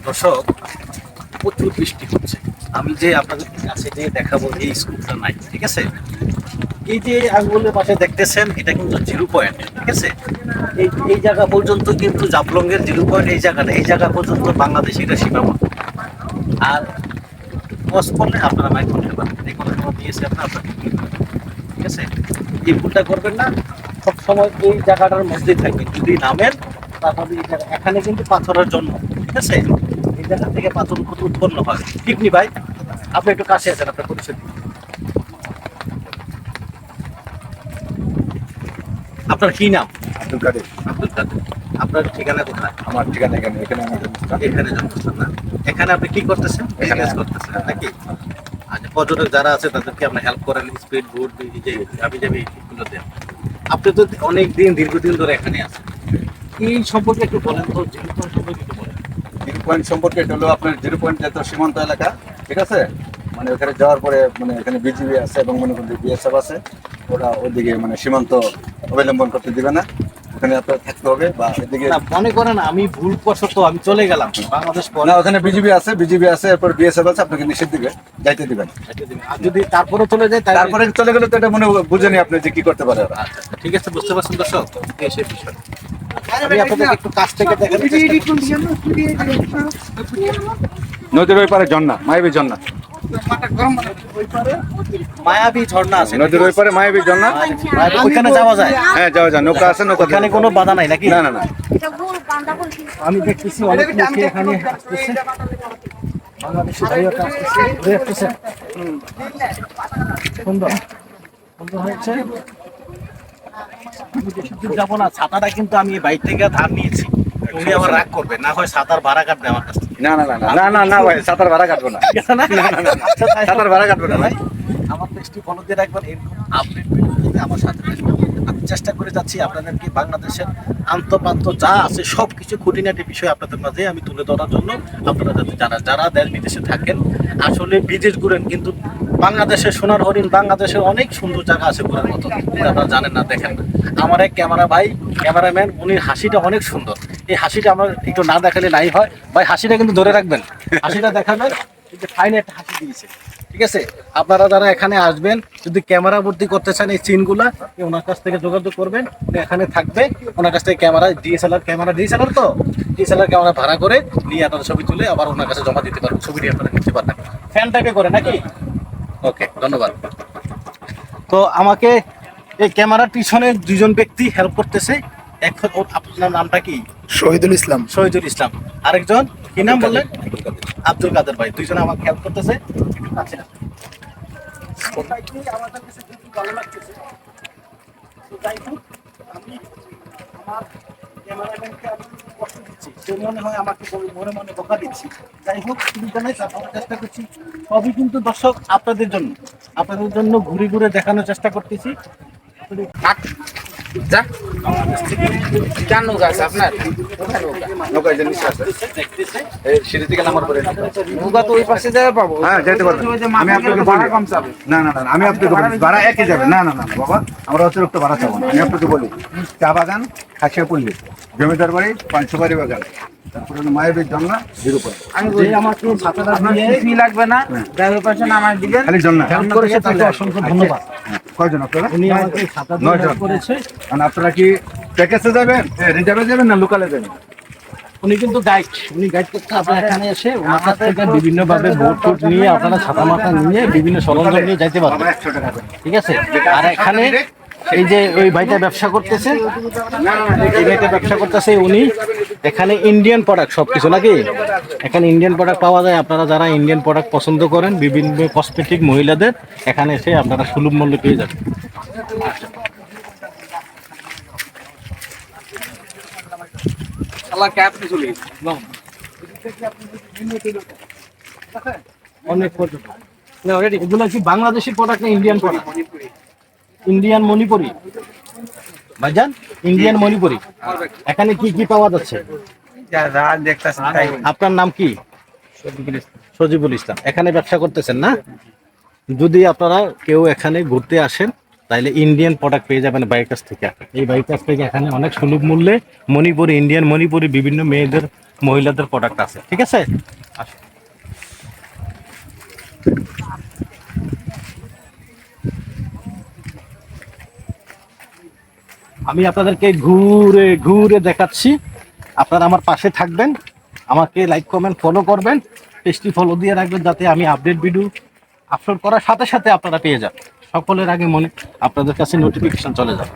দর্শক, প্রচুর বৃষ্টি হচ্ছে। আমি যে আপনাদের কাছে যে দেখাবো এই স্কুলটা নাই, ঠিক আছে? এই যে আঙ্গুলের পাশে দেখতেছেন, এটা কিন্তু জিরো পয়েন্ট, ঠিক আছে? এই এই জায়গা পর্যন্ত কিন্তু জাফলংয়ের জিরো পয়েন্ট, এই জায়গা পর্যন্ত বাংলাদেশ এটা সীমাবদ্ধ। আর পজ করলে আপনারা মাইক করতে পারেন, এই কথা দিয়েছে আপনার, ঠিক আছে? এই ভুলটা করবেন না, সবসময় এই জায়গাটার মধ্যেই থাকবেন। যদি নামেন তারপরে এই জায়গা, এখানে কিন্তু পাথরের জন্য, ঠিক আছে? এই জায়গা থেকে পাথর উৎপন্ন হয়, ঠিক নি ভাই? আপনি একটু কাছে আছেন, আপনার পরিচয় দিন। আপনার কি নাম? আব্দুল কাদের। আব্দুল কাদের। আপনার ঠিকানা কোথায়? আমার ঠিকানা এখানে, এখানে আমার জন্মস্থান। এখানে জন্মস্থান না? এখানে আপনি কি করতেছেন? এখানে বিজনেস করতেছেন নাকি? আচ্ছা, পর্যটক যারা আছে তাদেরকে আপনি হেল্প করেন, স্পিড বোট, যে আমি যাবি এগুলো দেন। আপনি তো অনেক দিন, দীর্ঘদিন ধরে এখানে আছেন, এই সম্পর্কে একটু বলেন তো, জিরো পয়েন্ট সম্পর্কে একটু বলেন। জিরো পয়েন্ট সম্পর্কে এটা হলো আপনার জিরো পয়েন্ট যেহেতু সীমান্ত এলাকা, ঠিক আছে? মানে ওখানে যাওয়ার পরে মানে এখানে বিজিবি আছে এবং মনে করেন বিএসএফ আছে, ওরা ওদিকে মানে সীমান্ত অবলম্বন করতে দিবে না, ওখানে আপনার থাকতে হবে। বা এদিকে না, মনে করেন আমি ভুলবশত আমি চলে গেলাম বাংলাদেশ পরে, না, ওখানে বিজিবি আছে, এরপর বিএসএফ আছে, আপনাকে নিষেধ দিবে, যাইতে দিবেন। আর যদি তারপরে চলে যায় তারপরে চলে গেলে তো এটা মনে বুঝেনি আপনি যে কি করতে পারে ওরা। আচ্ছা, ঠিক আছে, বুঝতে পারছেন দর্শক, এই সেই বিষয়। আমি আপনাদের একটু কাছ থেকে দেখানোর চেষ্টা করছি। নদীর ওই পারে ঝর্ণা, মায়াবী ঝর্ণা, মায়াবী ঝর্ণা আছে, নদীর ওই পারে মায়াবী ঝর্ণা। ওইখানে যাওয়া যায়? হ্যাঁ, যাওয়া যায়, নৌকা আছে, নৌকা ওখানে কোনো বাধা নাই নাকি? না না না। আমি দেখতেছি অনেক লোক এখানে আসতেছে, বাংলাদেশি ভাইও আসতেছে, ঘুরে আসতেছে। সুন্দর সুন্দর হয়েছে। আমি বেশি দূর যাবো না, ছাতাটা কিন্তু আমি বাইক থেকে ধার নিয়েছি, উনি আবার রাগ করবে, না হয় ছাতার ভাড়া কাটবে আমার কাছ থেকে। না না না না না না ভাই, সাঁতার ভাড়া কাটবো না। ঠিক আছে না? আচ্ছা, তাই সাঁতার ভাড়া কাটবো না ভাই। আমার পেজটি ফলো দিয়ে রাখবেন, এরকম আপডেট ভিডিওতে আমার সাথে থাকবেন। আমি চেষ্টা করে যাচ্ছি আপনাদেরকে বাংলাদেশের আন্তঃপ্রান্ত যা আছে সব কিছু খুঁটিনাটি বিষয় আপনাদের মাঝে আমি তুলে ধরার জন্য। আপনারা যাতে যারা দেশ বিদেশে থাকেন, আসলে বিদেশ ঘুরেন, কিন্তু বাংলাদেশের সোনার হরিণ, বাংলাদেশের অনেক সুন্দর জায়গা আছে ঘোরার মতো, কিন্তু আপনারা জানেন না, দেখেন না। আমার এক ক্যামেরাম্যান, উনি হাসিটা অনেক সুন্দর, এই হাসিটা আমার একটু না দেখালে নাই হয়। ভাই, হাসিটা কিন্তু ধরে রাখবেন, হাসিটা দেখাবেন, কিন্তু ফাইন একটা হাসি দিয়েছে, ঠিক আছে? আপনারা যারা এখানে আসবেন, যদি ক্যামেরা ভর্তি করতে চান, এই চিনগুলা ওনার কাছ থেকে যোগাযোগ করবেন, উনি এখানে থাকবে, ওনার কাছ থেকে ক্যামেরা, ডিএসএলআর তো ডিএসএলআর ক্যামেরা ভাড়া করে নিয়ে আপনারা ছবি তুলে আবার ওনার কাছে জমা দিতে পারবেন, ছবিটি আপনারা নিতে পারবেন। ফ্যান টাইপে করে নাকি? ওকে, ধন্যবাদ। তো আমাকে এই ক্যামেরার পিছনে দুজন ব্যক্তি হেল্প করতেছে। আপনার নামটা কি? শহীদুল ইসলাম। শহীদুল ইসলাম। আরেকজন কি নাম বললেন? আব্দুল কাদের ভাই। দুইজনে আমাকে হেল্প করতেছে। একটু কাছে আসুন। সবাইকে আমাদের কাছে খুব ভালো লাগতেছে। তো যাই হোক, আমি আমার ক্যামেরাম্যানকে আমি কষ্ট দিচ্ছি, সে মনে হয় আমাকে মনে বকা দিচ্ছি। যাই হোক, সুবিধা নেই, তারপরে চেষ্টা করছি। সবই কিন্তু দর্শক আপনাদের জন্য ঘুরে ঘুরে দেখানোর চেষ্টা করতেছি। নৌকায় যে নিচে আছে, এই সিঁড়ি থেকে নামার পরে নৌকা তো ওই পাশে যাবে পাবো। হ্যাঁ, যেতে পারবেন। আমি আপনাকে বলি, না না না, আমি আপনাকে বলি ভাড়া একই যাবে। না না না বাবা, আমরা অতিরিক্ত ভাড়া চাবো না। আমি আপনাকে বলি, চা বাগান, খাসিয়া পল্লী, জমিদার বাড়ি, পাঁচশোবাড়ি বাগান, তারপরে মায়াবীর জন্না, জিরো পয়েন্ট। আমি বলি আমাকে ছাতাটা দিয়ে ফি লাগবে না, ড্রাইভার পাশে নামায় দিবেন। খালি জন্না হেল্প করেছে, তাকে অসংখ্য ধন্যবাদ। কয়জন আপনারা? উনি আমাকে ছাতা দিয়ে 9 জন help করেছে। মানে আপনারা কি প্যাকেজে যাবেন, রিজার্ভে যাবেন না লোকালে যাবেন? উনি কিন্তু উনি গাইড করতে আপনার এখানে এসে ওনার কাছ থেকে বিভিন্নভাবে বোট টোট নিয়ে, আপনারা ছাতা মাথা নিয়ে বিভিন্ন সরঞ্জাম নিয়ে যাইতে পারবেন, 100 টাকা দেন। ঠিক আছে? আর এখানে এই যে ওই ভাইটা ব্যবসা করতেছে, উনি এখানে ইন্ডিয়ান প্রোডাক্ট সবকিছু নাকি, এখানে ইন্ডিয়ান প্রোডাক্ট পাওয়া যায়। আপনারা যারা ইন্ডিয়ান প্রোডাক্ট পছন্দ করেন, বিভিন্ন কসমেটিক মহিলাদের, এখানে এসে আপনারা সুলভ মূল্যে পেয়ে যাবেন। অনেক পর্যটক। এগুলো কি বাংলাদেশি প্রোডাক্ট না ইন্ডিয়ান প্রোডাক্ট? ইন্ডিয়ান মণিপুরি ভাইজান, ইন্ডিয়ান মণিপুরি। এখানে কি কি পাওয়া যাচ্ছে? আপনার নাম কি? সজিবুল ইসলাম। এখানে ব্যবসা করতেছেন না? যদি আপনারা কেউ এখানে ঘুরতে আসেন, তাইলে ইন্ডিয়ান প্রোডাক্ট পেয়ে যাবেন বাইরের কাছ থেকে। এই বাইরের কাছ থেকে এখানে অনেক সুলভ মূল্যে ইন্ডিয়ান মণিপুরি বিভিন্ন মেয়েদের মহিলাদের প্রোডাক্ট আছে, ঠিক আছে? আসুন। আমি আপনাদেরকে ঘুরে ঘুরে দেখাচ্ছি, আপনারা আমার পাশে থাকবেন, আমাকে লাইক কমেন্ট ফলো করবেন, পেজটি ফলো দিয়ে রাখবেন যাতে আমি আপডেট ভিডিও আপলোড করার সাথে সাথে আপনারা পেয়ে যান, সকলের আগে মনে আপনাদের কাছে নোটিফিকেশন চলে যাবে।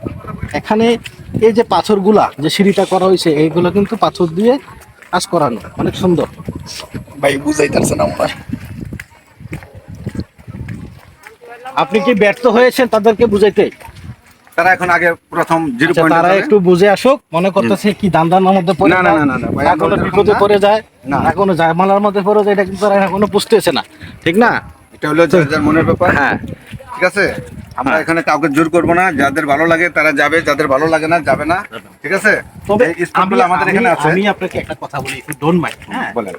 এখানে এই যে পাথরগুলা যে সিঁড়িটা করা হয়েছে এইগুলো কিন্তু পাথর দিয়ে কাজ করানো, অনেক সুন্দর। ভাই বুঝাইতেছেন আমরা। আপনি কি ব্যর্থ হয়েছেন তাদেরকে বুঝাইতে? তারা এখন আগে প্রথম 0 আচ্ছা, পয়েন্ট তারা একটু বুঝে আসুক, মনে করতেছে কি দান্দার মধ্যে পড়ে না, না, যায়, না, না, না, ভাই, না আমরা কোনো ওরকম বিপদে না। পড়ে যায়, না। না কোনো জায়মালার মধ্যে পড়ে যায়, এটা কিন্তু তারা এখনো বুঝতেছে না, ঠিক না? এটা হলো যার যার মনের ব্যাপার। হ্যাঁ। ঠিক আছে, আমরা হ্যাঁ। এখানে কাউকে জোর করবো না, যাদের ভালো লাগে তারা যাবে, যাদের ভালো লাগে না যাবে না, ঠিক আছে? তবে এই স্পটগুলো আমাদের এখানে আছে। আমি আপনাকে একটা কথা বলি, একটু ডোন্ট মাইন্ড, হ্যাঁ? বলেন।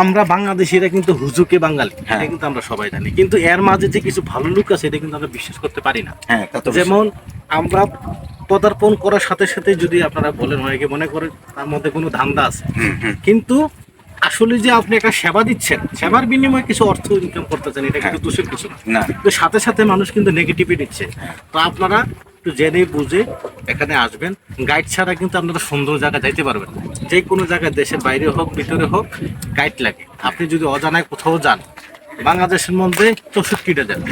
আমরা বাংলাদেশিরা কিন্তু হুজুকে বাঙালি, হ্যাঁ। এটা কিন্তু আমরা সবাই জানি, কিন্তু এর মাঝে যে কিছু ভালো লোক আছে এটা কিন্তু আমরা বিশ্বাস করতে পারি না। হ্যাঁ, তা তো যেমন আমরা পদার্পণ করার সাথে সাথে যদি আপনারা বলেন অনেকে মনে করে তার মধ্যে কোনো ধান্দা আছে, কিন্তু আসলে যে আপনি একটা সেবা দিচ্ছেন, সেবার বিনিময়ে কিছু অর্থ ইনকাম করতেছেন, এটা কিন্তু দোষের কিছু না। না। তো সাথে সাথে মানুষ কিন্তু নেগেটিভই দিচ্ছে। তো আপনারা একটু জেনে বুঝে এখানে আসবেন, গাইড ছাড়া কিন্তু আপনারা সুন্দর জায়গা যাইতে পারবেন না। যে কোনো জায়গায় দেশের বাইরে হোক ভিতরে হোক গাইড লাগে। আপনি যদি অজানায় কোথাও যান, বাংলাদেশের মধ্যে 64টা জেলা,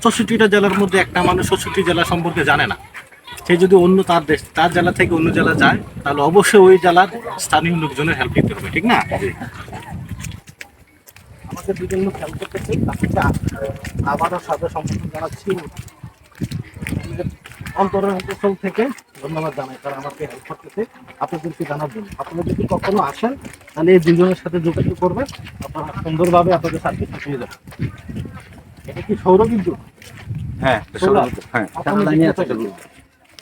64টা জেলার মধ্যে একটা মানুষ 64 জেলা সম্পর্কে জানে না। সে যদি অন্য তার জেলা থেকে অন্য জেলা যায়, তাহলে অবশ্যই ওই জেলার স্থানীয় লোকজনের হেল্প নিতে হবে, ঠিক না? আমাদের দুজন লোক হেল্প করতেছে, আবারও সাথে সম্পর্ক জানাচ্ছি, অন্তরের অন্তঃস্থল থেকে ধন্যবাদ জানাই, কারণ আমাকে হেল্প করতেছে আপনাদেরকে জানার জন্য। আপনারা যদি কখনো আসেন তাহলে এই দুজনের সাথে যোগাযোগ করবেন, আপনারা সুন্দরভাবে আপনাদের সার্ভিস পেয়ে যাবেন। এটা কি সৌর বিদ্যুৎ? হ্যাঁ, সোলার? হ্যাঁ।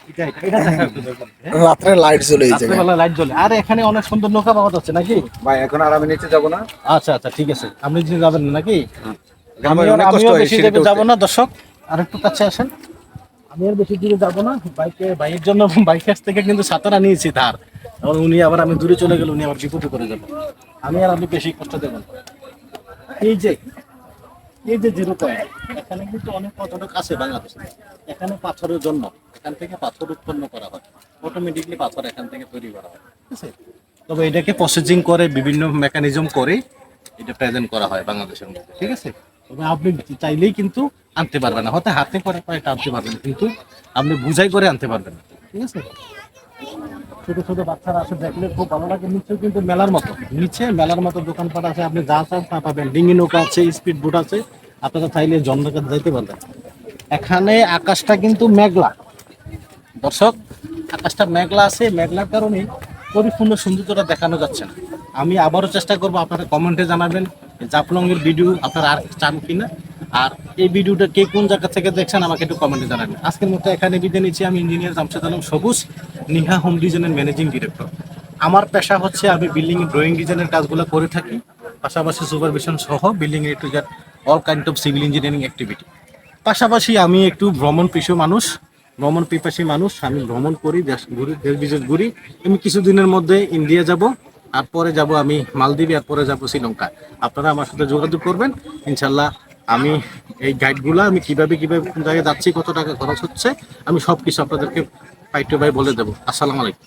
এটা দেখা একটু দেখবেন, হ্যাঁ? রাত্রে লাইট জ্বলে এই জায়গায়। রাত্রেবেলা লাইট জ্বলে, আর এখানে অনেক সুন্দর নৌকা পাওয়া যাচ্ছে নাকি? ভাই এখন আর আমি নিচে যাবো না। আচ্ছা আচ্ছা, ঠিক আছে, আপনি যদি যাবেন না নাকি? আমার অনেক কষ্ট আমিও হয় বেশি সিঁড়িতে দূরে যাবো উঠতে। না, দর্শক আর একটু কাছে আসেন। আমি আর বেশি দূরে যাবো না, বাইকের জন্য বাইক কাছ থেকে কিন্তু সাঁতারা নিয়েছি ধার, এবং উনি আবার আমি দূরে চলে গেলে উনি আবার বিপদে করে যাবেন, আমি আর আপনি বেশি কষ্ট দেবেন। এই যে 0 পয়েন্ট, এখানে কিন্তু অনেক পর্যটক আছে বাংলাদেশে। এখানে পাথরের জন্য এখান থেকে পাথর উৎপন্ন করা হয়, অটোমেটিকলি পাথর এখান থেকে তৈরি করা হয়, ঠিক আছে? তবে এটাকে প্রসেসিং করে বিভিন্ন মেকানিজম করে এটা প্রেজেন্ট করা হয় বাংলাদেশের মধ্যে, ঠিক আছে? তবে আপনি চাইলেই কিন্তু আনতে পারবেন না, হয়তো হাতে করে এটা আনতে পারবেন, কিন্তু আপনি বুঝাই করে আনতে পারবেন না, ঠিক আছে? ছোট ছোট বাচ্চারা আসে, দেখলে খুব ভালো লাগে। নিচেও কিন্তু মেলার মতো, নিচে মেলার মতো দোকানপাট আছে, আপনি যা চান তা পাবেন। ডিঙি নৌকা আছে, স্পিড বোট আছে, আপনারা চাইলে জন্মকাত যাইতে পারবেন। এখানে আকাশটা কিন্তু মেঘলা, দর্শক, আকাশটা মেঘলা আছে, মেঘলার কারণে পরিপূর্ণ সৌন্দর্যটা দেখানো যাচ্ছে না। আমি আবারও চেষ্টা করবো, আপনারা কমেন্টে জানাবেন জাফলংয়ের ভিডিও আপনারা আর চান কিনা, আর এই ভিডিওটা কে কোন জায়গা থেকে দেখছেন আমাকে একটু কমেন্টে জানাবেন। আজকের মতো এখানে বিদায় নিচ্ছি। আমি ইঞ্জিনিয়ার জামশেদ আলম সবুজ, নিহা হোম ডিজাইনের ম্যানেজিং ডিরেক্টর। আমার পেশা হচ্ছে আমি বিল্ডিং ড্রয়িং ডিজাইনের কাজগুলো করে থাকি, পাশাপাশি সুপারভিশন সহ building A to Z all kind of civil engineering activity. পাশাপাশি আমি একটু ভ্রমণ পিপাসী মানুষ, আমি ভ্রমণ করি, দেশ বিদেশ ঘুরি। আমি কিছুদিনের মধ্যে ইন্ডিয়া যাব, আর পরে যাব আমি মালদ্বীপ, আর পরে যাব শ্রীলঙ্কা। আপনারা আমার সাথে যোগাযোগ করবেন, ইনশাল্লাহ আমি এই গাইডগুলো আমি কিভাবে কোন জায়গায় যাচ্ছি, কত টাকা খরচ হচ্ছে, আমি সব কিছু আপনাদেরকে পাই টু পাই বলে দেবো। আসসালামু আলাইকুম।